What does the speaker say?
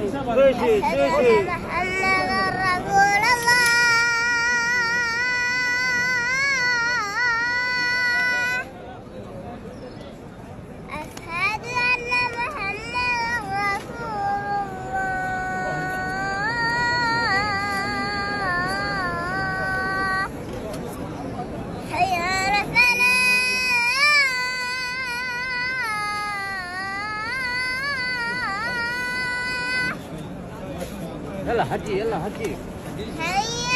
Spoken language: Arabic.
أشهد أن محمدا رسول الله. أشهد أن محمدا رسول الله. حي على الصلاة. يلا حجي يلا حجي. حي